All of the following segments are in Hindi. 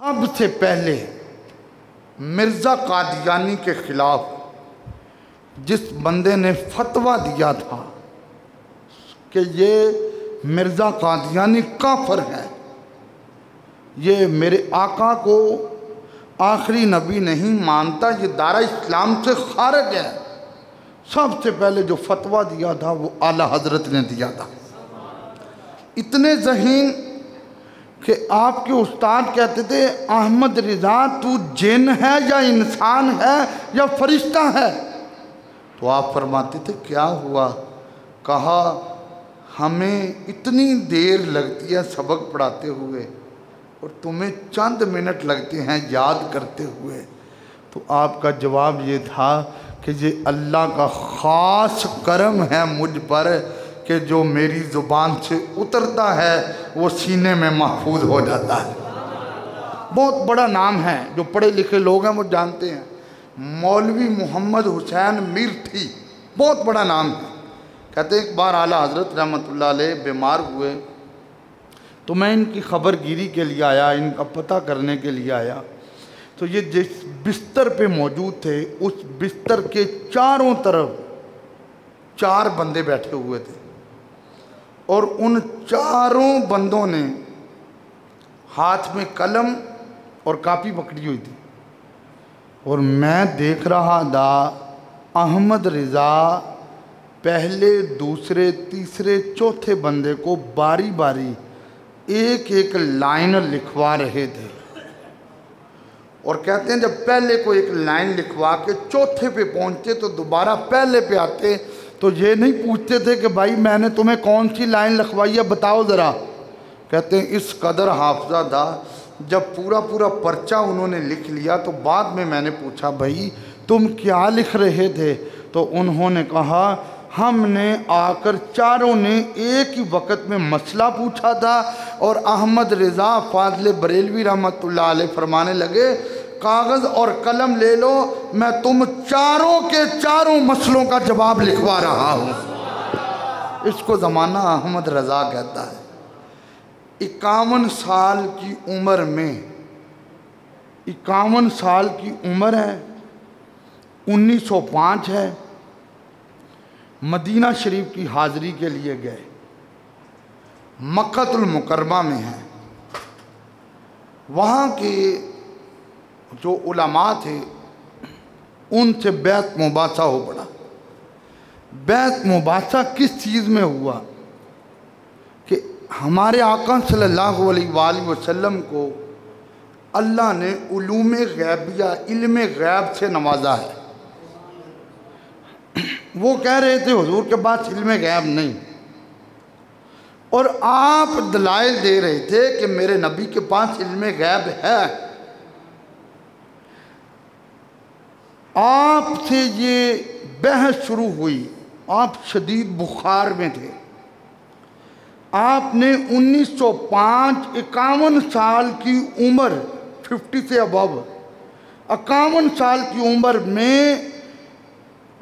सबसे पहले मिर्ज़ा कादियानी के ख़िलाफ़ जिस बंदे ने फतवा दिया था कि ये मिर्ज़ा कादियानी काफिर है, ये मेरे आका को आखिरी नबी नहीं मानता, ये दारा इस्लाम से खारिज है, सबसे पहले जो फतवा दिया था वो आला हज़रत ने दिया था। इतने ज़हीन कि आपके उस्ताद कहते थे, अहमद रिज़ा तू जिन है या इंसान है या फरिश्ता है? तो आप फरमाते थे क्या हुआ? कहा हमें इतनी देर लगती है सबक पढ़ाते हुए और तुम्हें चंद मिनट लगते हैं याद करते हुए। तो आपका जवाब ये था कि ये अल्लाह का ख़ास करम है मुझ पर कि जो मेरी ज़ुबान से उतरता है वो सीने में महफूज हो जाता है। बहुत बड़ा नाम है, जो पढ़े लिखे लोग हैं वो जानते हैं, मौलवी मोहम्मद हुसैन मीरठी, बहुत बड़ा नाम है। कहते एक बार आला हज़रत रहमतुल्लाह अलैह बीमार हुए तो मैं इनकी खबरगिरी के लिए आया, इनका पता करने के लिए आया। तो ये जिस बिस्तर पे मौजूद थे उस बिस्तर के चारों तरफ 4 बंदे बैठे हुए थे और उन चारों बंदों ने हाथ में कलम और कापी पकड़ी हुई थी और मैं देख रहा था अहमद रिज़ा पहले, दूसरे, तीसरे, चौथे बंदे को बारी बारी एक एक लाइन लिखवा रहे थे। और कहते हैं जब पहले को एक लाइन लिखवा के चौथे पे पहुंचते तो दोबारा पहले पे आते तो ये नहीं पूछते थे कि भाई मैंने तुम्हें कौन सी लाइन लिखवाई है बताओ ज़रा। कहते हैं इस कदर हाफजा था, जब पूरा पूरा पर्चा उन्होंने लिख लिया तो बाद में मैंने पूछा भाई तुम क्या लिख रहे थे? तो उन्होंने कहा हमने आकर चारों ने एक ही वक़्त में मसला पूछा था और अहमद रिज़ा फाज़िल बरेलवी रहमतुल्लाह अलैह फरमाने लगे कागज़ और कलम ले लो, मैं तुम चारों के चारों मसलों का जवाब लिखवा रहा हूँ। इसको ज़माना अहमद रज़ा कहता है। 51 साल की उम्र में, 51 साल की उम्र है, 1905 है, मदीना शरीफ की हाज़िरी के लिए गए, मक्कातुल मुकर्रमा में हैं। वहाँ के जो उलमा थे उनसे बैत मुबासा हो पड़ा। बैत मुबासा किस चीज़ में हुआ कि हमारे आका सल्लल्लाहु अलैहि वसल्लम को अल्लाह ने उलूम गैबिया, इल्म गैब से नवाजा है। वो कह रहे थे हुजूर के पास इल्म गैब नहीं, और आप दलाइल दे रहे थे कि मेरे नबी के पास इल्म गैब है। आपसे ये बहस शुरू हुई, आप शदीद बुखार में थे। आपने 1905, 51 साल की उम्र, 50 से अबव, 51 साल की उम्र में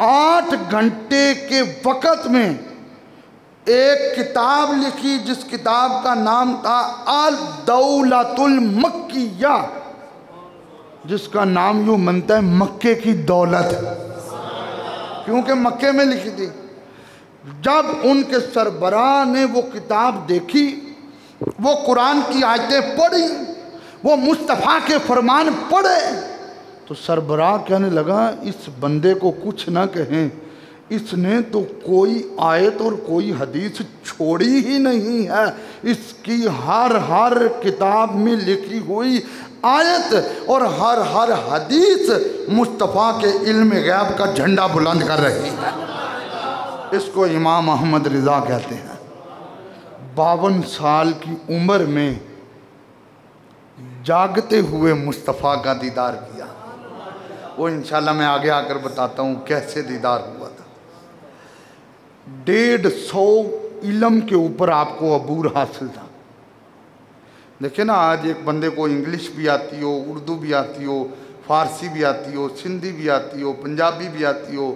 8 घंटे के वक़्त में एक किताब लिखी जिस किताब का नाम था अल दौलतुल मक्किया, जिसका नाम यूँ बनता है मक्के की दौलत, क्योंकि मक्के में लिखी थी। जब उनके सरबराह ने वो किताब देखी, वो कुरान की आयतें पढ़ी, वो मुस्तफ़ा के फरमान पढ़े, तो सरबराह कहने लगा इस बंदे को कुछ ना कहें, इसने तो कोई आयत और कोई हदीस छोड़ी ही नहीं है। इसकी हर किताब में लिखी हुई आयत और हर हदीस मुस्तफ़ा के इल्म गैब का झंडा बुलंद कर रही है। इसको इमाम अहमद रिज़ा कहते हैं। 52 साल की उम्र में जागते हुए मुस्तफ़ा का दीदार किया। वो इंशाल्लाह मैं आगे आकर बताता हूँ कैसे दीदार हुआ था। 150 इल्म के ऊपर आपको अबूर हासिल था। देखिए ना, आज एक बंदे को इंग्लिश भी आती हो, उर्दू भी आती हो, फ़ारसी भी आती हो, सिंधी भी आती हो, पंजाबी भी आती हो,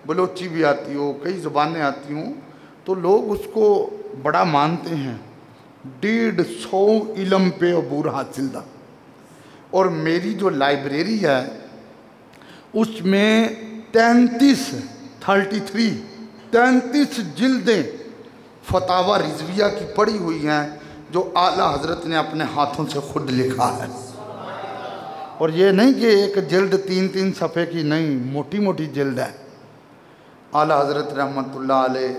बलोची भी आती हो, कई ज़बानें आती हों, तो लोग उसको बड़ा मानते हैं। 150 इल्म पे अबूर हासिल था। और मेरी जो लाइब्रेरी है उसमें 33 जिल्दें फतावा रिजविया की पड़ी हुई हैं जो आला हजरत ने अपने हाथों से खुद लिखा है। और ये नहीं कि एक जिल्द 3-3 सफ़े की, नहीं, मोटी मोटी जिल्द है। आला हजरत रहमतुल्लाह अलैह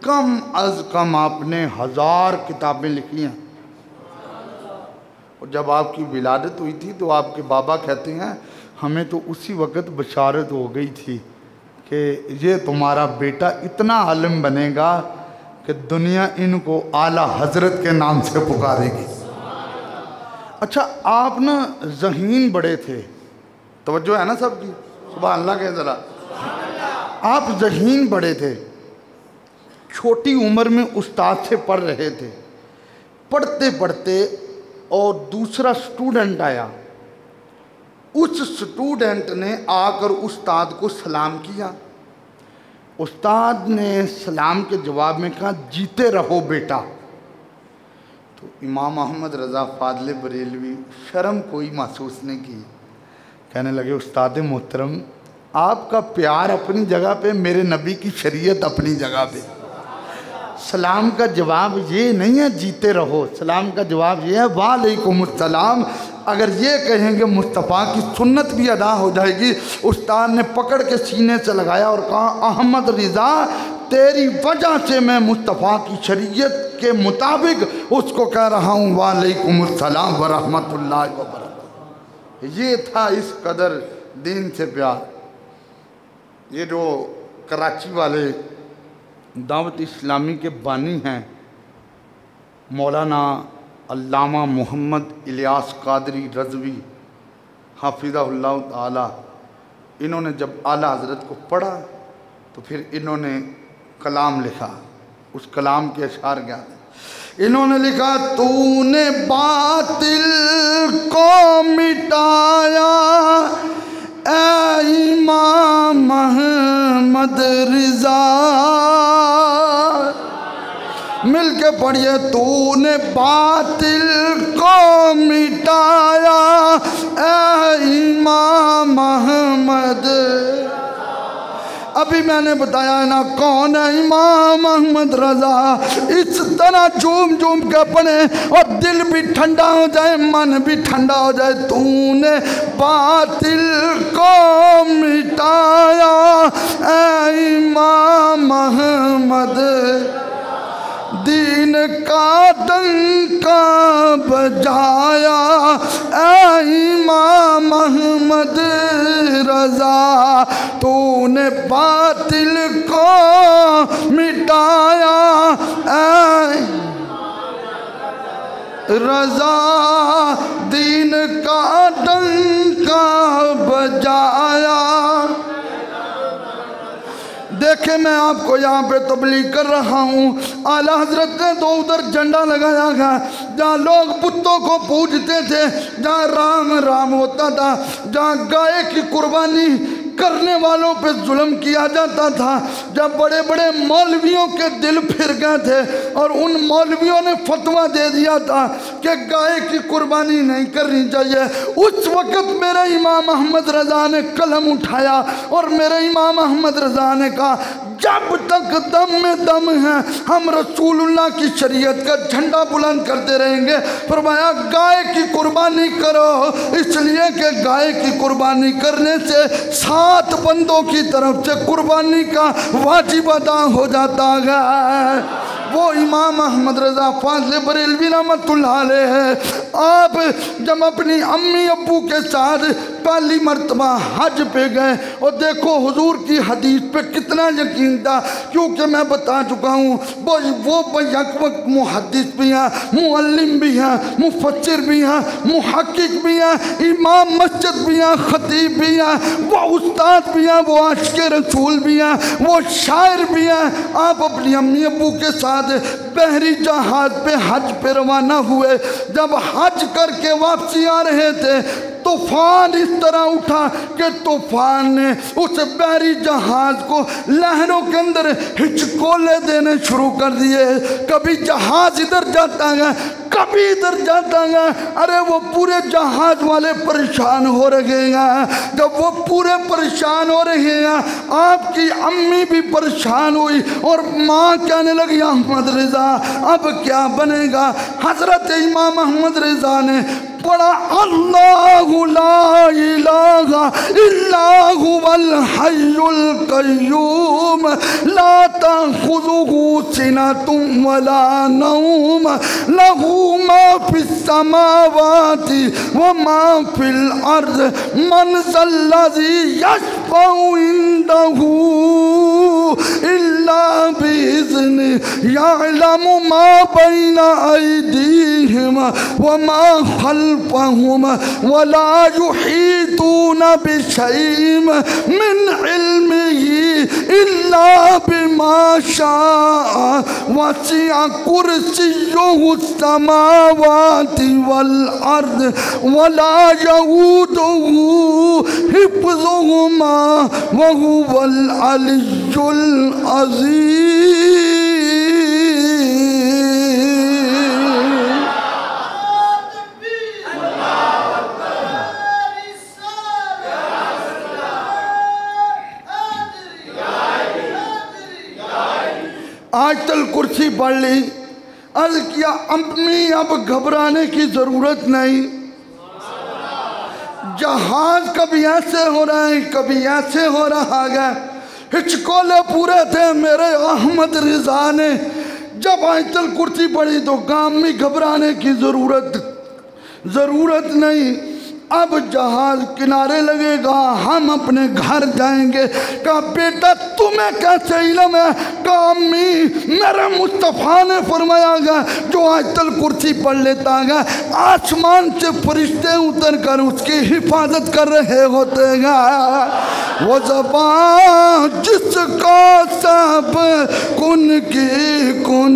कम अज़ कम आपने 1000 किताबें लिखी हैं। और जब आपकी विलादत हुई थी तो आपके बाबा कहते हैं हमें तो उसी वक़्त बशारत हो गई थी कि ये तुम्हारा बेटा इतना आलिम बनेगा कि दुनिया इनको आला हजरत के नाम से पुकारेगी। अच्छा, आप ना ज़हीन बड़े थे, तवज्जो है ना सबकी, सुभान अल्लाह के ज़रा। आप ज़हीन बड़े थे, छोटी उम्र में उस्ताद से पढ़ रहे थे। पढ़ते पढ़ते और दूसरा स्टूडेंट आया, उस स्टूडेंट ने आकर उस्ताद को सलाम किया। उस्ताद ने सलाम के जवाब में कहा जीते रहो बेटा। तो इमाम अहमद रज़ा फादले बरेलवी शर्म कोई महसूस नहीं की, कहने लगे उस्ताद मोहतरम आपका प्यार अपनी जगह पे, मेरे नबी की शरीयत अपनी जगह पे। सलाम का जवाब ये नहीं है जीते रहो, सलाम का जवाब ये है वालेकुमुस्सलाम। अगर ये कहेंगे मुस्तफ़ा की सुन्नत भी अदा हो जाएगी। उस्ताद ने पकड़ के सीने से लगाया और कहा अहमद रिज़ा तेरी वजह से मैं मुस्तफ़ा की शरीयत के मुताबिक उसको कह रहा हूँ वालेकुमुस्सलाम व रहमतुल्लाहि व बरकातहू। ये था इस कदर दीन से प्यार। ये जो कराची वाले दावत इस्लामी के बानी हैं मौलाना अल्लामा मोहम्मद इलियास कादरी रज़वी हाफिज़हुल्लाह ताला, इन्होंने जब आला हज़रत को पढ़ा तो फिर इन्होंने कलाम लिखा। उस कलाम के अशार क्या थे? इन्होंने लिखा तूने बातिल को मिटाया ऐ इमाम अहमद रिज़ा। मिल के पढ़िए तूने बातिल को मिटाया ऐ इमाम अहमद। अभी मैंने बताया ना कौन है इमाम अहमद रज़ा। इस तरह झूम झूम के पढ़े और दिल भी ठंडा हो जाए, मन भी ठंडा हो जाए। तूने बातिल को मिटाया ऐ इमाम अहमद, दीन का डंका बजाया ऐ इमाम अहमद रज़ा। तूने बातिल को मिटाया ऐ रज़ा, दीन का डंका बजाया। देखे मैं आपको यहाँ पे तबलीग कर रहा हूँ। आला हजरत ने तो उधर झंडा लगाया गया जहाँ लोग बुतों को पूजते थे, जहाँ राम राम होता था, जहाँ गाय की कुर्बानी करने वालों पे जुल्म किया जाता था, जब बड़े बड़े मौलवियों के दिल फिर गए थे और उन मौलवियों ने फतवा दे दिया था कि गाय की कुर्बानी नहीं करनी चाहिए। उस वक़्त मेरे इमाम अहमद रज़ा ने कलम उठाया और मेरे इमाम अहमद रज़ा ने कहा जब तक दम में दम है हम रसूलुल्लाह की शरीयत का झंडा बुलंद करते रहेंगे। फरमाया गाय की कुर्बानी करो, इसलिए कि गाय की कुर्बानी करने से 7 बंदों की तरफ से कुर्बानी का वाजिब अदा हो जाता है। वो इमाम अहमद रज़ा फाज़िल बरेलवी रहमतुल्लाह अलैह है। आप जब अपनी अम्मी अब्बू के साथ पहली मर्तबा हज पे गए और देखो हुजूर की हदीस पे कितना यकीन था, क्योंकि मैं बता चुका हूँ वो वक्त मुहद्दिस भी हैं, मुअल्लिम भी हैं, मुफस्सिर भी हैं, मुहक्किक भी हैं, इमाम मस्जिद भी हैं, खतीब भी हैं, वो उस्ताद भी हैं, वो आशिक़ रसूल भी हैं, वो शायर भी हैं। आप अपनी अम्मी अब्बू के साथ बहरी जहाज पे हज पे रवाना हुए। जब हज करके वापसी आ रहे थे तूफान इस तरह उठा कि तूफान ने उस बहरी जहाज को लहरों के अंदर हिचकोले देने शुरू कर दिए। कभी जहाज इधर जाता है, कभी इधर जाता है। अरे वो पूरे जहाज वाले परेशान हो रहे हैं। जब वो पूरे परेशान हो रहे हैं, आपकी अम्मी भी परेशान हुई और माँ कहने लगी अहमद रिजा अब क्या बनेगा। हजरत इमाम अहमद रिजा ने पढ़ा अल्लाहु ला इलाहा इल्ला हुवल हय्युल कय्यूम ला ताखुज़ुहु सिनतुम वला नौम लहू मा फिस समावाति व मा फिल अर्ज़ मन ज़ल्लज़ी यशफ़उ इंदहू इल्ला बिइज़्नि यअलमु मा बैना अयदीहिम व मा खल्फ़हुम वला युहीतून बिशैइन मिन इल्मिही इल्ला बिमा शाअ वसिअ कुर्सियुहु समावाति वल अर्ज़ वला यऊदुहु हिफ्ज़ुहुमा व हुवल अलियुल अज़ीम। आयतल कुर्सी पढ़ ली। अर्ज किया अम्मी अब घबराने की जरूरत नहीं। जहाज कभी ऐसे हो रहा है, कभी ऐसे हो रहा है। हिचकोले पूरे थे मेरे अहमद रिजा ने। जब आयतल कुर्सी पढ़ी तो अम्मी घबराने की जरूरत नहीं। अब जहाज किनारे लगेगा, हम अपने घर जाएंगे। कहा बेटा तुम्हें कैसे इल्म है? कहा अम्मी मेरे मुस्तफ़ा ने फरमाया गया जो आयतल कुर्सी पढ़ लेता है आसमान से फरिश्ते उतर कर उसकी हिफाजत कर रहे होते हैं। वो ज़बान जिसका सब कुन की कुन।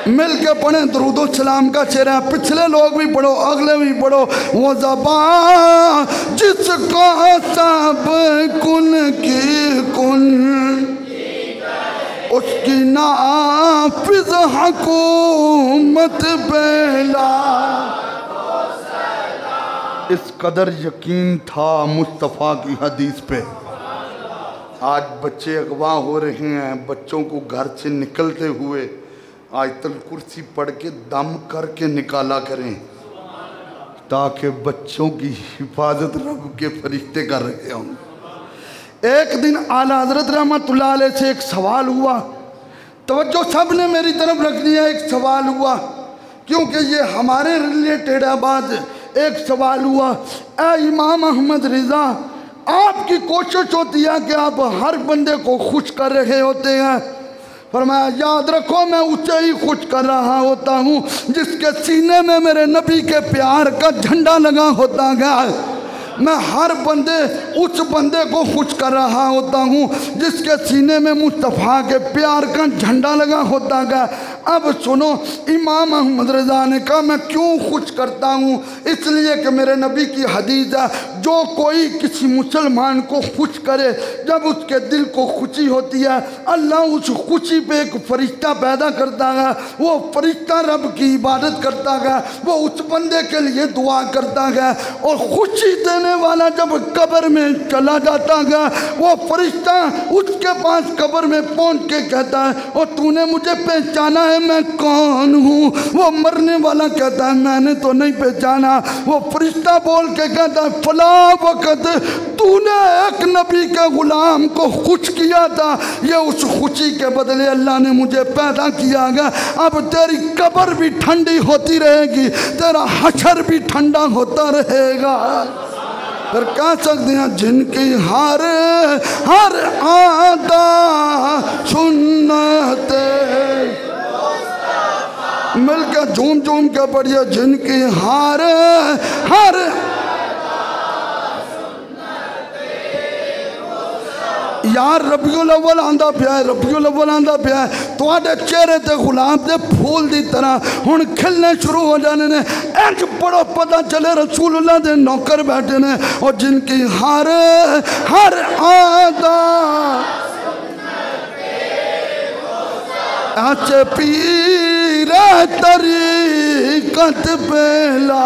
मिल के पढ़े दरूदो सलाम का चेहरा। पिछले लोग भी पढ़ो, अगले भी पढ़ो। वो ज़बान जिसका सब कुन की कुन उसकी नाफिज़ हुकूमत बेला। इस कदर यकीन था मुस्तफ़ा की हदीस पे। आज बच्चे अगवा हो रहे हैं। बच्चों को घर से निकलते हुए आयतल कुर्सी पढ़ के दम करके निकाला करें ताकि बच्चों की हिफाजत रब के फरिश्ते कर रहे हों। एक दिन आला हज़रत रहमतुल्लाह अलैह से एक सवाल हुआ। तवज्जो सब ने मेरी तरफ रख दिया। एक सवाल हुआ क्योंकि ये हमारे रिलेटेड है बात। एक सवाल हुआ, ए इमाम अहमद रिजा आपकी कोशिश होती है कि आप हर बंदे को खुश कर रहे होते हैं। फरमाया याद रखो मैं उसे ही खुश कर रहा होता हूँ जिसके सीने में मेरे नबी के प्यार का झंडा लगा होता है। मैं हर बंदे उस बंदे को खुश कर रहा होता हूँ जिसके सीने में मुस्तफ़ा के प्यार का झंडा लगा होता है। अब सुनो, इमाम अहमद रज़ा ने कहा मैं क्यों खुश करता हूँ? इसलिए कि मेरे नबी की हदीस है जो कोई किसी मुसलमान को खुश करे, जब उसके दिल को खुशी होती है अल्लाह उस खुशी पे एक फरिश्ता पैदा करता है। वो फरिश्ता रब की इबादत करता है, वो उस बंदे के लिए दुआ करता है। और खुशी देने वाला जब कब्र में चला जाता है वो फरिश्ता उसके पास कब्र में पहुँच के कहता है और तूने मुझे पहचाना है मैं कौन हूँ? वो मरने वाला कहता है मैंने तो नहीं पहचाना। वो फरिश्ता बोल के कहता है फला वक़्त तूने एक नबी के गुलाम को खुश किया था, ये उस खुशी के बदले अल्लाह ने मुझे पैदा किया गया। अब तेरी कब्र भी ठंडी होती रहेगी, तेरा हशर भी ठंडा होता रहेगा। फिर कह सकते हैं जिनकी हर हर आदा सुन्नत मिलकर झूम झूम के पढ़िए जिनकी हर हर यार रबीउल अव्वल आंदा पिया है, रबीउल अव्वल आंदा पिया है, तुहाडे चेहरे ते गुलाब दे फूल दी तरह हुण खिलने शुरू हो जाने ने। इंज बड़ा पता चले रसूलुल्लाह दे नौकर बैठे ने और जिनकी हर हर आदा अच्छे पीर तरीकत पहला।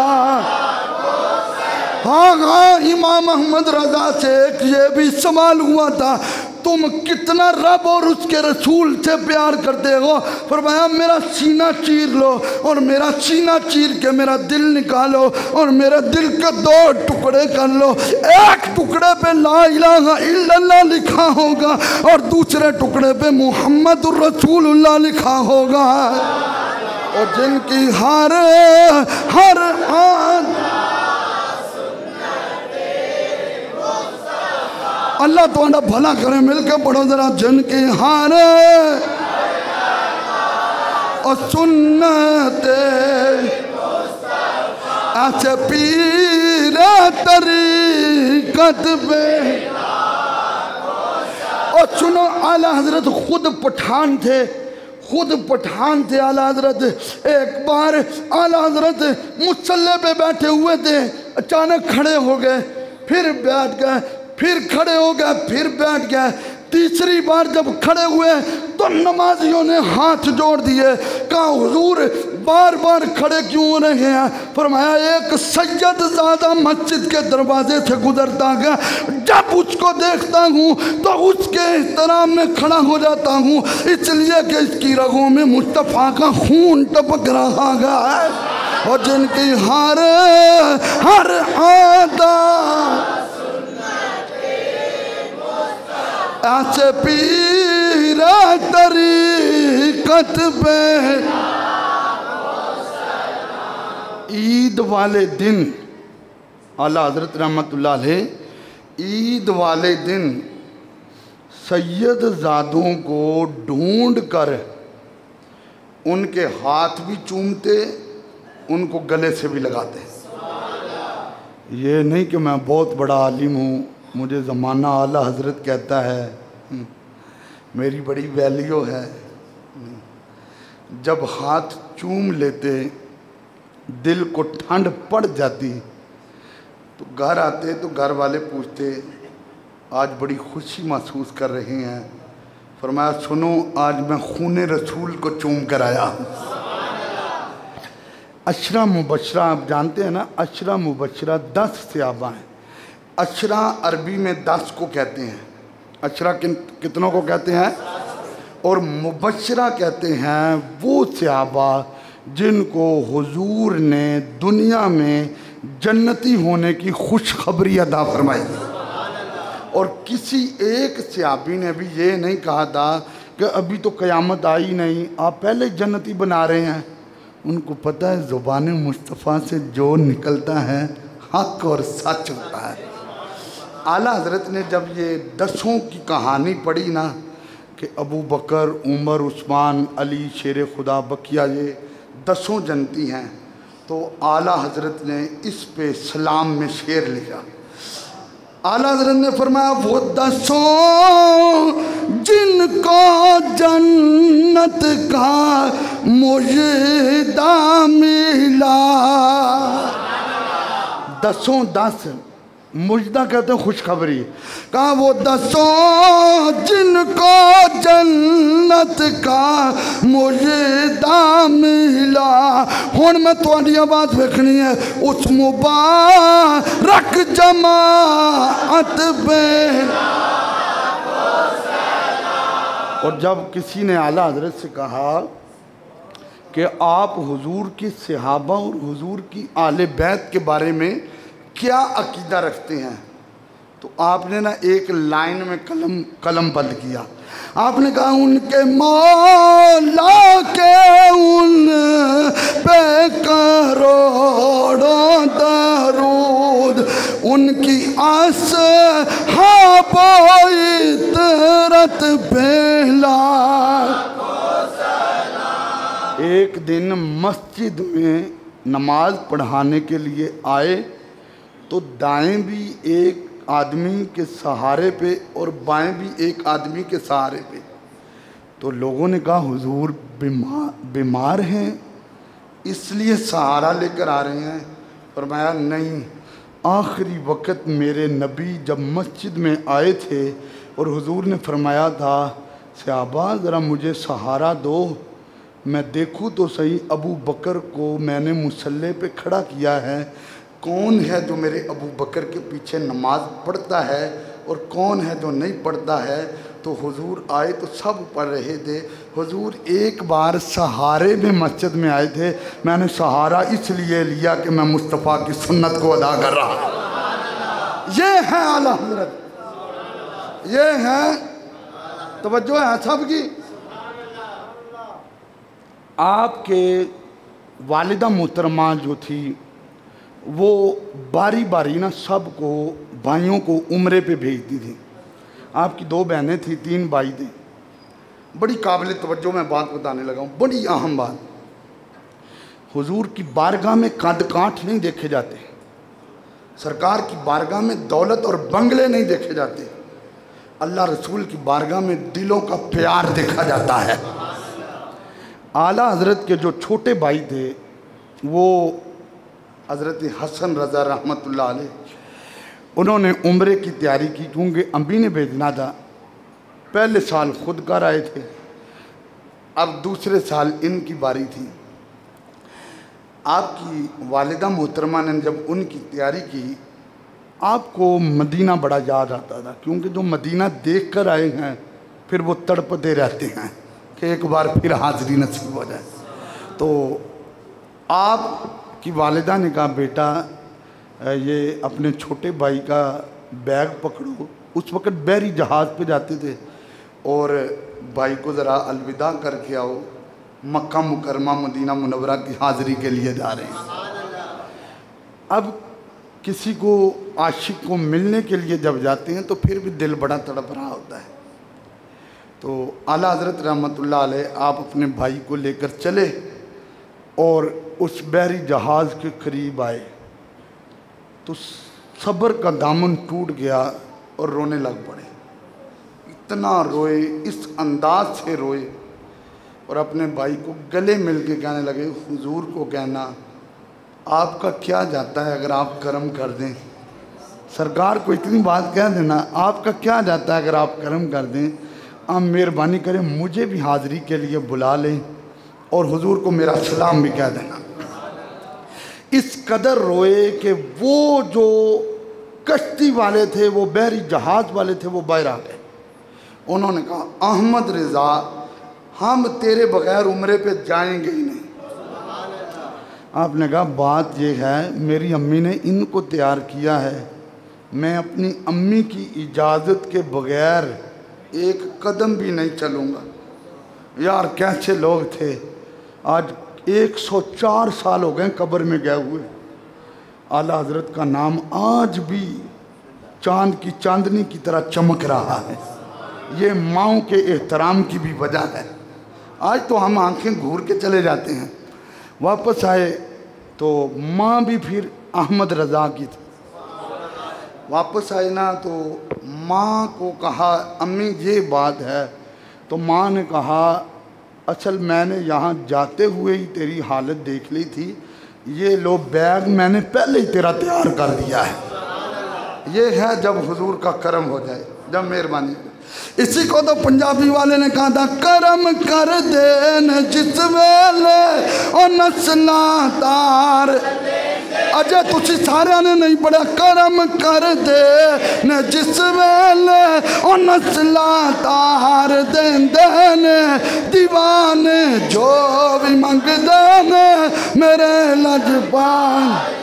हाँ हाँ, इमाम अहमद रजा से ये भी सवाल हुआ था, तुम कितना रब और उसके रसूल से प्यार करते हो? फरमाया मेरा सीना चीर लो और मेरा सीना चीर के मेरा दिल निकालो और मेरे दिल के 2 टुकड़े कर लो। एक टुकड़े पे ला इलाहा इल्लल्लाह लिखा होगा और दूसरे टुकड़े पे मुहम्मदुर रसूलुल्लाह लिखा होगा। और जिनकी हर हर अल्लाह तुम्हारा भला करे, मिलके पढ़ो जरा। जिनकी हार और सुन्नते अच्छा पीर तरीकत पे। और सुनो, आला हजरत खुद पठान थे, खुद पठान थे आला हजरत। एक बार आला हजरत मुसल्ले पे बैठे हुए थे, अचानक खड़े हो गए, फिर बैठ गए, फिर खड़े हो गए, फिर बैठ गए। तीसरी बार जब खड़े हुए तो नमाजियों ने हाथ जोड़ दिए, कहा हुजूर बार बार खड़े क्यों हो रहे हैं? फरमाया एक सैयद ज़ादा मस्जिद के दरवाजे से गुजरता गया, जब उसको देखता हूँ तो उसके एहतराम में खड़ा हो जाता हूँ, इसलिए कि इसकी रगों में मुस्तफ़ा का खून टपक रहा है। और जिनकी हर हर आदा ऐसे पीर तरीकत पे। ईद वाले दिन आला हजरत रहमतुल्लाह अलैह ईद वाले दिन सैयद ज़ादों को ढूंढ कर उनके हाथ भी चूमते, उनको गले से भी लगाते। ये नहीं कि मैं बहुत बड़ा आलिम हूँ, मुझे ज़माना आला हजरत कहता है, मेरी बड़ी वैल्यू है। जब हाथ चूम लेते दिल को ठंड पड़ जाती, तो घर आते तो घर वाले पूछते आज बड़ी खुशी महसूस कर रहे हैं? फरमाया सुनो, आज मैं खूने रसूल को चूम कर आया हूँ। अशरा मुबशरा आप जानते हैं ना, अशरा मुबशरा 10 सहाबा हैं। अशरा अरबी में 10 को कहते हैं, अशरा कितनों को कहते हैं? और मुबशरा कहते हैं वो सहाबा जिनको हुजूर ने दुनिया में जन्नती होने की खुशखबरी अदा फरमाई। और किसी एक सहाबी ने भी ये नहीं कहा था कि अभी तो क़यामत आई नहीं, आप पहले जन्नती बना रहे हैं। उनको पता है ज़ुबान मुस्तफ़ा से जो निकलता है हक और सच होता है। आला हजरत ने जब ये 10 की कहानी पढ़ी ना कि अबू बकर, उमर, उस्मान, अली, शेर खुदा, बकिया, ये 10 जन्नती हैं, तो आला हजरत ने इस पे सलाम में शेर लिखा। आला हजरत ने फरमाया वो 10 जिनको जन्नत का मुजदा मिला। 10 मुजदा कहते हैं खुशखबरी। कहा वो 10 जिनको जन्नत का मुजदा मिला। हुण मैं तुहाडी आवाज़ वेखनी है, उस मुबारक जमात में। और जब किसी ने आला हजरत से कहा कि आप हुजूर की सहाबा और हुजूर की आले बैत के बारे में क्या अकीदा रखते हैं, तो आपने ना एक लाइन में कलम बंद किया। आपने कहा उनके मौला के उन पे करोड़ों दरूद, उनकी अस्हाबो इतरत बेला। एक दिन मस्जिद में नमाज पढ़ाने के लिए आए तो दाएं भी एक आदमी के सहारे पे और बाएं भी एक आदमी के सहारे पे। तो लोगों ने कहा हुजूर बीमार हैं इसलिए सहारा लेकर आ रहे हैं। फरमाया नहीं, आखिरी वक्त मेरे नबी जब मस्जिद में आए थे और हुजूर ने फरमाया था सहाबा ज़रा मुझे सहारा दो, मैं देखूँ तो सही अबू बकर को मैंने मुसल्ले पे खड़ा किया है, कौन है जो मेरे अबू बकर के पीछे नमाज पढ़ता है और कौन है जो नहीं पढ़ता है। तो हुजूर आए तो सब पढ़ रहे थे। हुजूर एक बार सहारे में मस्जिद में आए थे, मैंने सहारा इसलिए लिया कि मैं मुस्तफ़ा की सुन्नत को अदा कर रहा। ये है आला हज़रत, ये है तवज्जो है सबकी। आपके वालिदा मोहतरमा जो थी वो बारी बारी ना सबको भाइयों को उम्रे पे भेजती थी। आपकी 2 बहनें थी, 3 भाई थे। बड़ी काबिल तवज्जो मैं बात बताने लगा हूँ, बड़ी अहम बात। हुजूर की बारगाह में कद काठ नहीं देखे जाते, सरकार की बारगाह में दौलत और बंगले नहीं देखे जाते, अल्लाह रसूल की बारगाह में दिलों का प्यार देखा जाता है। आला हज़रत के जो छोटे भाई थे वो हज़रत हसन रज़ा रहमतुल्लाह अलैह, उन्होंने उम्रे की तैयारी की क्योंकि अम्मी ने भेजना था। पहले साल खुद कर आए थे, अब दूसरे साल इनकी बारी थी। आपकी वालिदा मोहतरमा ने जब उनकी तैयारी की, आपको मदीना बड़ा याद आता था क्योंकि जो मदीना देख कर आए हैं फिर वो तड़पते रहते हैं कि एक बार फिर हाज़िरी नसीब हो जाए। तो आपकी वालिदा ने कहा बेटा ये अपने छोटे भाई का बैग पकड़ो। उस वक़्त बहरी जहाज़ पे जाते थे और भाई को ज़रा अलविदा करके आओ, मक्का मुकरमा मदीना मुनव्वरा की हाज़िरी के लिए जा रहे हैं। अब किसी को आशिक को मिलने के लिए जब जाते हैं तो फिर भी दिल बड़ा तड़प रहा होता है। तो आला हज़रत रहमतुल्लाह अलैह आप अपने भाई को लेकर चले और उस बहरी जहाज़ के करीब आए तो सब्र का दामन टूट गया और रोने लग पड़े। इतना रोए, इस अंदाज से रोए और अपने भाई को गले मिल के कहने लगे हुजूर को कहना आपका क्या जाता है अगर आप कर्म कर दें। सरकार को इतनी बात कह देना आपका क्या जाता है अगर आप कर्म कर दें। आप मेहरबानी करें मुझे भी हाज़िरी के लिए बुला लें और हुजूर को मेरा सलाम भी कह देना। इस कदर रोए कि वो जो कश्ती वाले थे, वो बहरी जहाज़ वाले थे, वो बाहर आ गए। उन्होंने कहा अहमद रज़ा हम तेरे बगैर उम्रे पे जाएंगे ही नहीं। आपने कहा बात यह है मेरी अम्मी ने इनको तैयार किया है, मैं अपनी अम्मी की इजाज़त के बगैर एक कदम भी नहीं चलूँगा। यार कैसे लोग थे, आज 104 साल हो गए कब्र में गए हुए। आला हज़रत का नाम आज भी चांद की चांदनी की तरह चमक रहा है। ये माँओं के एहतराम की भी वजह है। आज तो हम आंखें घूर के चले जाते हैं, वापस आए तो माँ भी फिर अहमद रज़ा की थी। वापस आए ना तो माँ को कहा अम्मी ये बात है, तो माँ ने कहा असल मैंने यहाँ जाते हुए ही तेरी हालत देख ली थी, ये लो बैग मैंने पहले ही तेरा तैयार कर दिया है। ये है जब हुजूर का करम हो जाए, जब मेहरबानी। इसी को तो पंजाबी वाले ने कहा था करम कर दे न जिस वेले और नस्ला तार। अजय तुसी सारे ने नहीं पढ़ा करम कर दे न जिस वेले और नस्ला तार देंदे ने दीवाने जो भी मंगदे ने मेरे लजपान।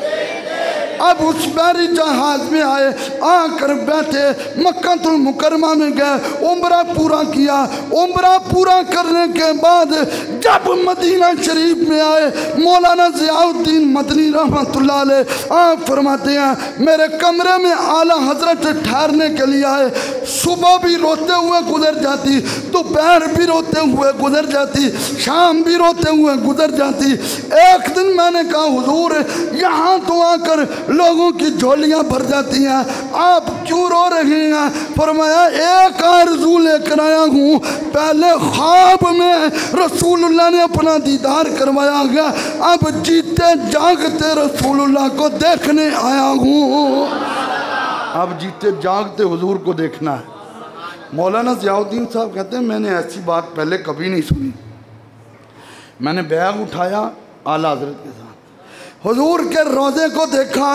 अब उस बहरी जहाज में आए, आकर बैठे, मक्कातुल मुकरमा में गए, उम्रा पूरा किया। उम्रा पूरा करने के बाद जब मदीना शरीफ में आए, मौलाना ज़ियाउद्दीन मदनी रहमतुल्लाह अलैह आप फरमाते हैं मेरे कमरे में आला हजरत ठहरने के लिए आए। सुबह भी रोते हुए गुजर जाती, दोपहर भी रोते हुए गुजर जाती, शाम भी रोते हुए गुजर जाती। एक दिन मैंने कहा हुजूर यहाँ तो आकर लोगों की झोलियां भर जाती हैं, आप क्यों रो रहे हैं? फरमाया एक आरज़ू लेकर आया हूँ, पहले ख्वाब में रसूलुल्लाह ने अपना दीदार करवाया गया, अब जीते जागते रसूलुल्लाह को देखने आया हूँ। अब जीते जागते हुजूर को देखना है। मौलाना ज़ियाउद्दीन साहब कहते हैं मैंने ऐसी बात पहले कभी नहीं सुनी। मैंने बैग उठाया आला हज़रत के साथ, हुजूर के रोज़े को देखा,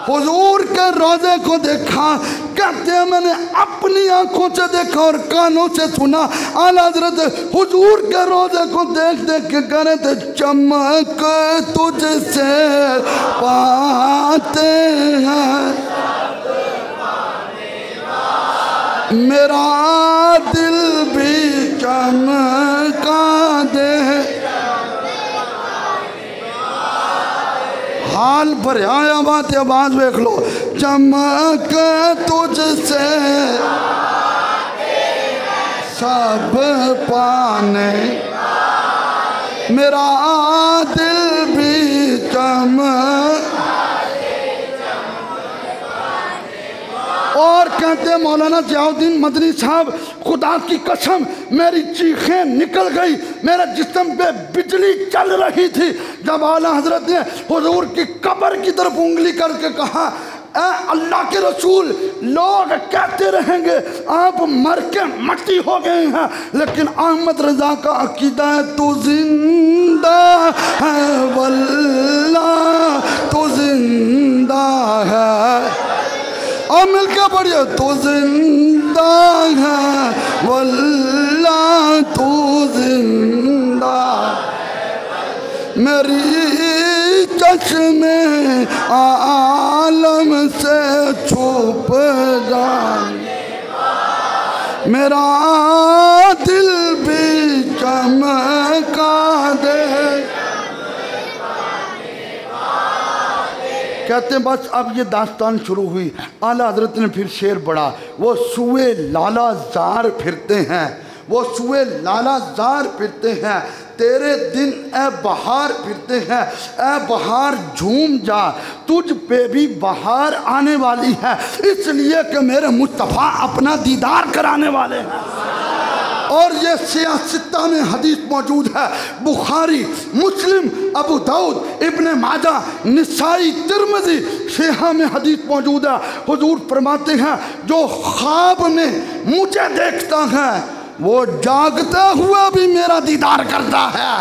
हुजूर के रोज़े को देखा। कहते हैं मैंने अपनी आंखों से देखा और कानों से सुना। आला हज़रत हुजूर के रोज़े को देख देख के कह रहे थे, चमक तुझसे पाते हैं मेरा दिल भी चमका दे। हाल भर आया बात आवाज देख लो, चमक तुझसे सब पाने मेरा दिल भी चमक। और कहते मौलाना ज़ियाउद्दीन मदनी साहब, खुदा की कसम मेरी चीखें निकल गई, मेरे जिस्म पे बिजली चल रही थी जब आला हजरत ने हुजूर की कब्र की तरफ उंगली करके कहा, अल्लाह के रसूल, लोग कहते रहेंगे आप मर के मट्टी हो गए हैं, लेकिन अहमद रजा का अकीदा है तू जिंदा है, वल्लाह तू जिंदा है। और मिलकर पढ़िए, तू जिंदा है वल्लाह तू जिंदा, मेरी चश्मे आलम से छुप जाए, मेरा दिल भी चमका दे। कहते हैं बस अब ये दास्तान शुरू हुई। आला हजरत ने फिर शेर पढ़ा, वो सुए लाला जार फिरते हैं, वो सुए लाला जार फिरते हैं, तेरे दिन ए बहार फिरते हैं, ए बहार झूम जा, तुझ पे भी बहार आने वाली है, इसलिए कि मेरे मुस्तफ़ा अपना दीदार कराने वाले हैं। और ये सियासत्ता में हदीस मौजूद है, बुखारी, मुस्लिम, अबू दाऊद, इब्ने माजा, निसाई, तिरमिज़ी, शेहा में हदीस मौजूद है। हुजूर फरमाते हैं जो ख्वाब में मुझे देखता है वो जागते हुए भी मेरा दीदार करता है,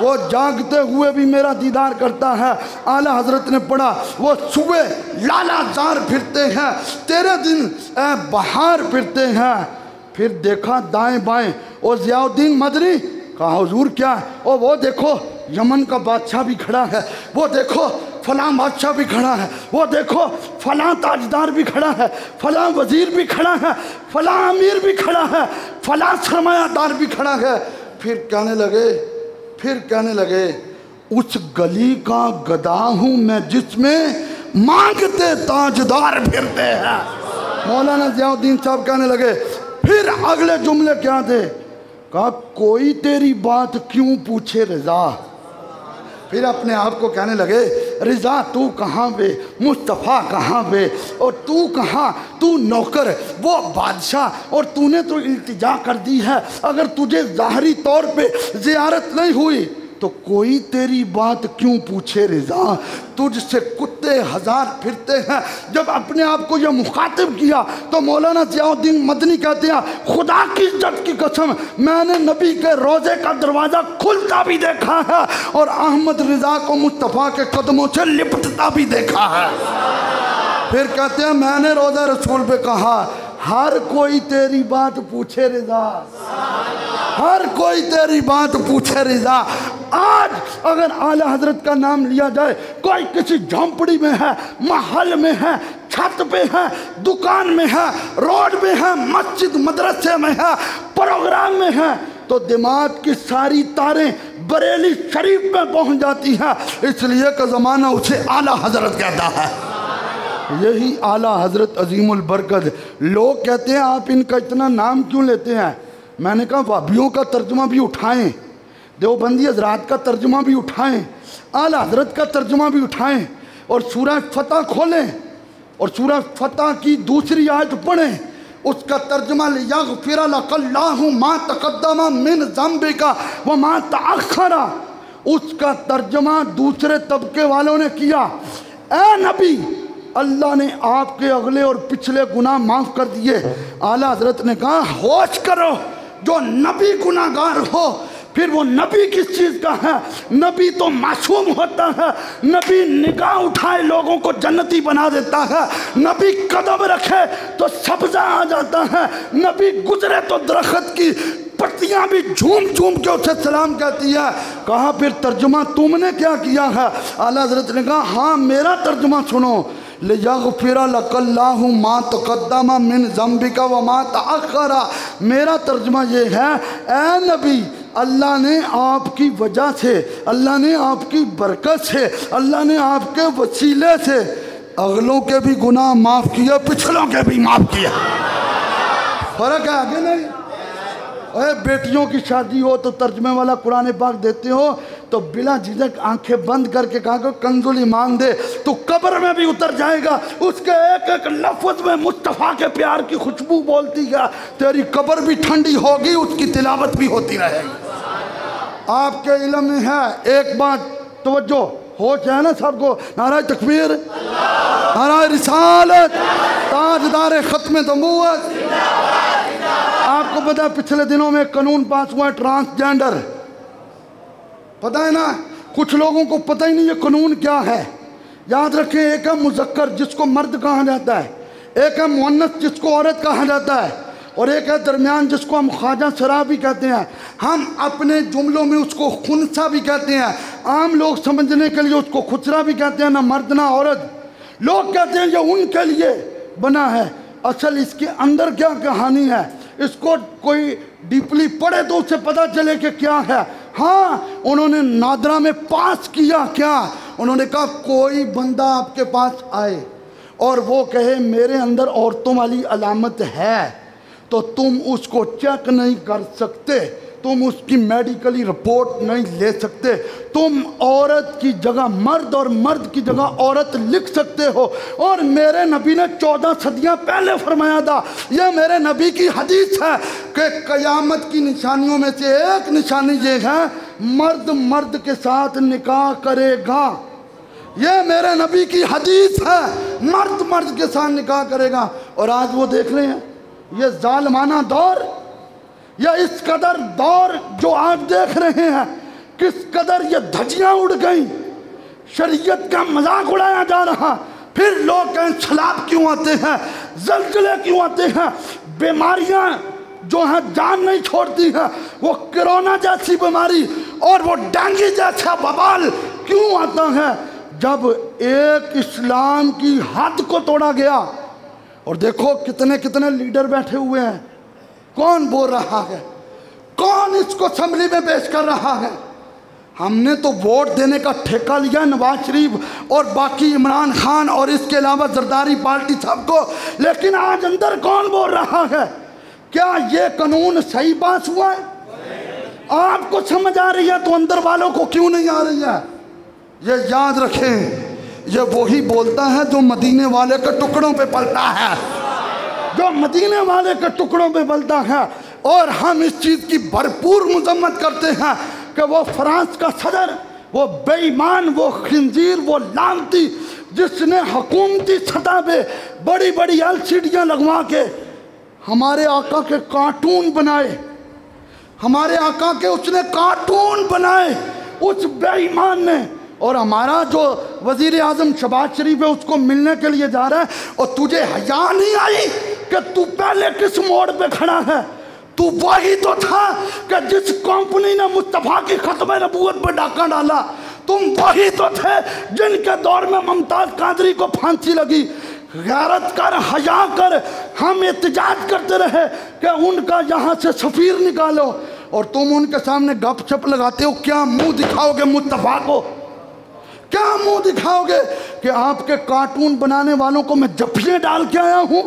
वो जागते हुए भी मेरा दीदार करता है। आला हजरत ने पढ़ा, वो सुबह लाला जार फिरते हैं, तेरे दिन ए बहार फिरते हैं। फिर देखा दाएं बाएं, ओ ज़ियाउद्दीन मदनी, कहा हुजूर क्या? ओ वो देखो यमन का बादशाह भी खड़ा है, वो देखो फलां बादशाह भी खड़ा है, वो देखो फलां ताजदार भी खड़ा है, फलां वजीर भी खड़ा है, फलां अमीर भी खड़ा है, फलां सरमायादार भी खड़ा है। फिर कहने लगे उस गली का गधा हूँ मैं जिसमें मांगते ताजदार फिरते हैं। मौलाना ज़ियाउद्दीन साहब कहने लगे, फिर अगले जुमले क्या थे? कहा कोई तेरी बात क्यों पूछे रज़ा। फिर अपने आप को कहने लगे, रिज़ा तू कहाँ पे, मुस्तफ़ा कहाँ पे, और तू कहाँ, तू नौकर वो बादशाह, और तूने तो इल्तिजा कर दी है, अगर तुझे ज़ाहरी तौर पे ज़ियारत नहीं हुई तो कोई तेरी बात क्यों पूछे रिज़ा, तुझसे कुत्ते हजार फिरते हैं। जब अपने आप को यह मुखातिब किया तो मौलाना ज़ियाउद्दीन मदनी कहते हैं, खुदा की इज्जत की कसम मैंने नबी के रोज़े का दरवाज़ा खुलता भी देखा है और अहमद रिज़ा को मुस्तफ़ा के कदमों से लिपटता भी देखा है। फिर कहते हैं मैंने रोज़ा रसूल पे कहा, हर कोई तेरी बात पूछे रिज़ा, हर कोई तेरी बात पूछे रिज़ा। आज अगर आला हजरत का नाम लिया जाए, कोई किसी झोंपड़ी में है, महल में है, छत पे है, दुकान में है, रोड में है, मस्जिद मदरसे में है, प्रोग्राम में है, तो दिमाग की सारी तारें बरेली शरीफ में पहुंच जाती हैं, इसलिए का ज़माना उसे आला हजरत कहता है। यही आला हजरत अजीमुल बरकत। लोग कहते हैं आप इनका इतना नाम क्यों लेते हैं? मैंने कहा वाबियों का तर्जुमा भी उठाएं, देवबंदी हजरात का तर्जुमा भी उठाएं, आला हजरत का तर्जुमा भी उठाएं और सूरह फतह खोलें और सूरह फतह की दूसरी आयत पढ़ें, उसका तर्जुमा लियग़फ़िर लकल्लाहु मा तक़द्दम मिन ज़ंबिका व मा तअख़्ख़रा, उसका तर्जुमा दूसरे तबके वालों ने किया, ए नबी अल्लाह ने आपके अगले और पिछले गुनाह माफ़ कर दिए। आला हजरत ने कहा होश करो, जो नबी गुनाहगार हो फिर वो नबी किस चीज़ का है? नबी तो मासूम होता है, नबी निगाह उठाए लोगों को जन्नती बना देता है, नबी कदम रखे तो सब्जा आ जाता है, नबी गुजरे तो दरख्त की पत्तियां भी झूम झूम के उसे सलाम कहती है। कहा फिर तर्जुमा तुमने क्या किया है? आला हज़रत ने कहा हाँ मेरा तर्जुमा सुनो, लियग़फ़िर लकल्लाहु मा तक़द्दम मिन ज़ंबिका व मा तअख़्ख़रा। मेरा तर्जुमा ये है, ए नबी अल्लाह ने आपकी वजह से, अल्लाह ने आपकी बरकत से, अल्लाह ने आपके वसीले से अगलों के भी गुनाह माफ़ किया, पिछलों के भी माफ़ किया। फ़र्क है आगे नहीं? अरे बेटियों की शादी हो तो तर्जमे वाला कुरान पाक देते हो तो बिला झिझक आंखें बंद करके कहा को कंजुली मांग दे, तो कब्र में भी उतर जाएगा, उसके एक एक लफ्ज़ में मुस्तफ़ा के प्यार की खुशबू बोलती है, तेरी कब्र भी ठंडी होगी, उसकी तिलावत भी होती रहेगी। आपके इल्म में है एक बात तवज्जो होश है ना सबको, नाराए तकबीर, नाराए रिसालत, ताजदार खत्म नबूवत। आपको पता है पिछले दिनों में कानून पास हुआ है ट्रांसजेंडर, पता है ना? कुछ लोगों को पता ही नहीं ये कानून क्या है। याद रखें, एक है मुज़क्कर जिसको मर्द कहा जाता है, एक है मुअन्नस जिसको औरत कहा जाता है, और एक है दरमियान जिसको हम ख्वाजा सरा भी कहते हैं। हम अपने जुमलों में उसको खुनसा भी कहते हैं, आम लोग समझने के लिए उसको खुचरा भी कहते हैं, ना मर्द ना औरत। लोग कहते हैं ये उनके लिए बना है, असल इसके अंदर क्या कहानी है, इसको कोई डीपली पढ़े तो उसे पता चले कि क्या है। हाँ, उन्होंने नादरा में पास किया क्या, उन्होंने कहा कोई बंदा आपके पास आए और वो कहे मेरे अंदर औरतों वाली अलामत है, तो तुम उसको चेक नहीं कर सकते, तुम उसकी मेडिकली रिपोर्ट नहीं ले सकते, तुम औरत की जगह मर्द और मर्द की जगह औरत लिख सकते हो। और मेरे नबी ने 14 सदियां पहले फरमाया था, यह मेरे नबी की हदीस है कि क़यामत की निशानियों में से एक निशानी ये है, मर्द मर्द के साथ निकाह करेगा। यह मेरे नबी की हदीस है, मर्द मर्द के साथ निकाह करेगा। और आज वो देख रहे हैं ये जालिमाना दौर, या इस कदर दौर जो आज देख रहे हैं, किस कदर ये धज्जियां उड़ गई, शरीयत का मजाक उड़ाया जा रहा। फिर लोग कहें सैलाब क्यों आते हैं, जल्जले क्यों आते हैं, बीमारियां जो हैं जान नहीं छोड़ती हैं, वो कोरोना जैसी बीमारी और वो डेंगू जैसा बवाल क्यों आता है, जब एक इस्लाम की हद को तोड़ा गया। और देखो कितने कितने लीडर बैठे हुए हैं, कौन बोल रहा है, कौन इसको असेंबली में पेश कर रहा है। हमने तो वोट देने का ठेका लिया नवाज शरीफ और बाकी इमरान खान और इसके अलावा जरदारी पार्टी सबको, लेकिन आज अंदर कौन बोल रहा है? क्या ये कानून सही पास हुआ है? आपको समझ आ रही है तो अंदर वालों को क्यों नहीं आ रही है? ये याद रखें, ये वही बोलता है जो मदीने वाले के टुकड़ों पे पलता है, जो मदीने वाले के टुकड़ों पे पलता है। और हम इस चीज़ की भरपूर मजम्मत करते हैं कि वो फ्रांस का सदर, वो बेईमान, वो खिंजीर, वो लानती, जिसने हुकूमती सतह पे बड़ी बड़ी एलसीडियाँ लगवा के हमारे आका के कार्टून बनाए, हमारे आका के उसने कार्टून बनाए उस बेईमान ने। और हमारा जो वज़ीर आज़म शहबाज शरीफ है उसको मिलने के लिए जा रहा है, और तुझे हया नहीं आई कि तू पहले किस मोड़ पे खड़ा है? तू वही तो था कि जिस कंपनी ने मुस्तफ़ा की खत्म नबूवत पर डाका डाला, तुम वही तो थे जिनके दौर में मुमताज़ कादरी को फांसी लगी। गैरत कर, हया कर, हम एहतजाज करते रहे कि उनका यहाँ से सफ़ीर निकालो, और तुम उनके सामने गपशप लगाते हो। क्या मुंह दिखाओगे मुस्तफ़ा को? क्या मुंह दिखाओगे कि आपके कार्टून बनाने वालों को मैं जफ्फियाँ डाल के आया हूँ,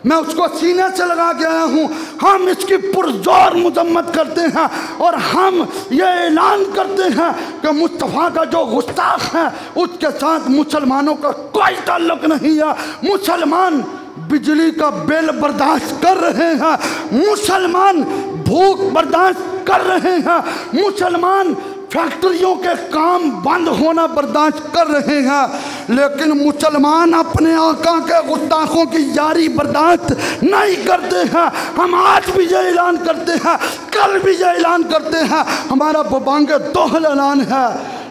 मैं उसको सीने से लगा के आया हूँ। हम इसकी पुरजोर मजम्मत करते हैं और हम ये ऐलान करते हैं कि मुस्तफ़ा का जो गुस्ताख है उसके साथ मुसलमानों का कोई ताल्लुक नहीं है। मुसलमान बिजली का बिल बर्दाश्त कर रहे हैं, मुसलमान भूख बर्दाश्त कर रहे हैं, मुसलमान फैक्ट्रियों के काम बंद होना बर्दाश्त कर रहे हैं, लेकिन मुसलमान अपने आका के गुस्ताखों की यारी बर्दाश्त नहीं करते हैं। हम आज भी ये ऐलान करते हैं, कल भी ये ऐलान करते हैं, हमारा बबांगे दोहल ऐलान है,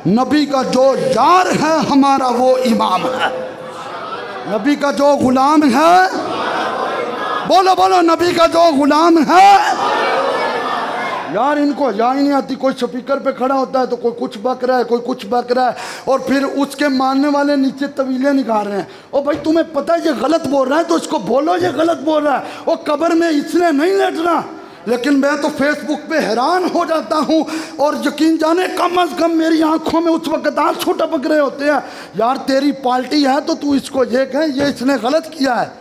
नबी का जो यार है हमारा वो इमाम है, नबी का जो गुलाम है, बोलो बोलो, नबी का जो गुलाम है। यार इनको या ही नहीं आती, कोई स्पीकर पे खड़ा होता है तो कोई कुछ बक रहा है, कोई कुछ बक रहा है, और फिर उसके मानने वाले नीचे तवीले निकाल रहे हैं। ओ भाई तुम्हें पता है ये गलत बोल रहा है तो इसको बोलो ये गलत बोल रहा है। वो कब्र में इसने नहीं लेटना, लेकिन मैं तो फेसबुक पे हैरान हो जाता हूँ, और यकीन जाने कम अज़ कम मेरी आंखों में उस वक्त आंसू टपक रहे होते हैं। यार तेरी पार्टी है तो तू इसको ये कहे ये इसने गलत किया है,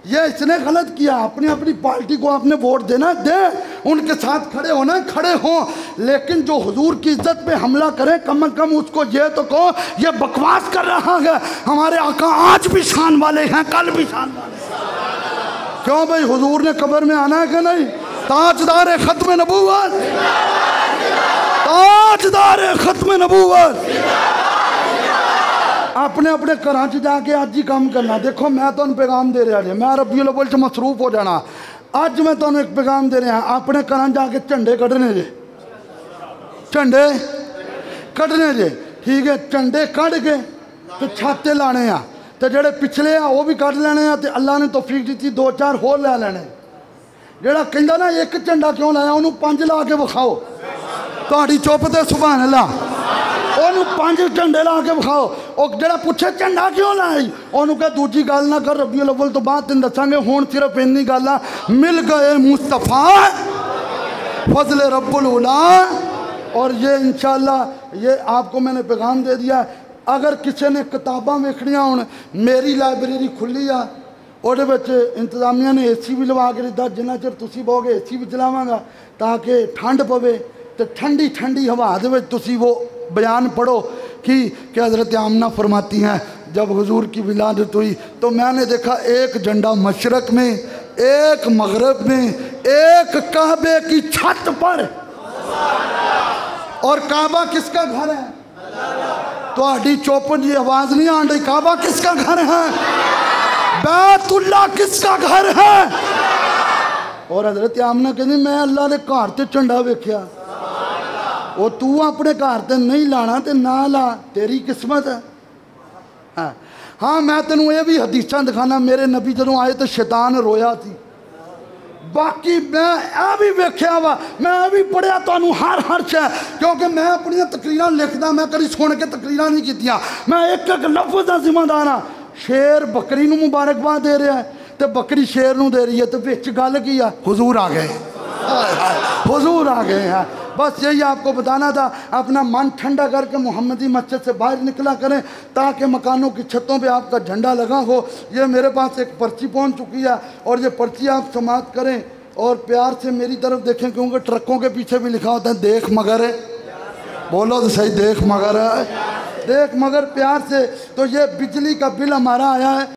ये इसने गलत किया। अपनी अपनी पार्टी को आपने वोट देना दे, उनके साथ खड़े होना खड़े हो, लेकिन जो हुजूर की इज्जत पे हमला करे कम से कम उसको ये तो कहो ये बकवास कर रहा है। हमारे आका आज भी शान वाले हैं, कल भी शान वाले हैं। क्यों भाई, हुजूर ने कब्र में आना है कि नहीं? ताजदार खत्म नबूवत, ताजदार खत्म नबूवत। अपने अपने घर च जाके अज ही काम करना। देखो मैं तुहानू पैगाम दे रहा जी, मैं रबीउल अव्वल च मसरूफ हो जाना। अज मैं तुहानू एक पैगाम दे रहा, अपने घर जाके झंडे कढ़ने जे, झंडे कढ़ने जे, ठीक है। झंडे कढ़ के तो छाते लाने आ, तो जेडे पिछले आ वो भी कढ़ लेने आ, तो अल्लाह ने तौफीक दी 2-4 होर लै लेने। जेड़ा कहंदा ना एक झंडा क्यों लाया, उन्होंने 5 ला के विखाओ। तुहाडी चुप ते सुभान अल्लाह, ओनू 5 झंडे ला के विखाओ। और जेड़ा पूछे झंडा क्यों लाई, ओनू कह दूजी गल ना कर, रबीउल अव्वल तो बाद तेन दसांगे, हुण सिर्फ इन्नी गल आ, मिल गए मुस्तफ़ा फजले रब्बुल उला। और ये इंशाअल्लाह ये आपको मैंने पैगाम दे दिया। अगर किसी ने किताबां वेखनियां होण, मेरी लाइब्रेरी खुली आ, ਉਹਦੇ ਵਿੱਚ इंतजामिया ने AC भी लवा के दिता, जिन्ना चिर तुसी बोगे AC भी चलावांगा ताकि ठंड पवे, तो ठंडी ठंडी हवा दे विच तुसी वो बयान पढ़ो कि हज़रत आमना फरमाती हैं जब हुजूर की विलादत हुई तो मैंने देखा एक झंडा मशरक़ में, एक मगरब में, एक काबे की छत पर। और काबा किसका घर है? तो आड़ी चौपन जी आवाज़ नहीं आ रही, काबा किसका घर है? बैतुल्ला किसका घर है? और हजरत आमना कहती मैं अल्लाह के घर ते झंडा वेख्या। वो तू अपने घर ते नहीं लाना ते ना ला, तेरी किस्मत है। हाँ मैं तेनों ये भी हदीसां दिखाना, मेरे नबी जदों आए तो शैतान रोया थी। बाकी मैं यह भी वेख्या वा, मैं भी पढ़िया तुहानू हर शय, क्योंकि मैं अपनी तकरीरां लिखदा, मैं कभी सुन के तकरीरां नहीं कीतियां, मैं एक एक लफ्ज़ दा जिम्मेदार हाँ। शेर बकरी नू मुबारकबाद दे रहा है तो बकरी शेर नू दे रही है, तो विच गल की आ? हुजूर आ गए, हुजूर आ गए हैं। बस यही आपको बताना था। अपना मन ठंडा करके मोहम्मदी मस्जिद से बाहर निकला करें ताकि मकानों की छतों पे आपका झंडा लगा हो। ये मेरे पास एक पर्ची पहुंच चुकी है और ये पर्ची आप समाप्त करें और प्यार से मेरी तरफ देखें, क्योंकि ट्रकों के पीछे भी लिखा होता है देख मगर है। बोलो तो सही, देख मगर है, देख मगर प्यार से। तो ये बिजली का बिल हमारा आया है।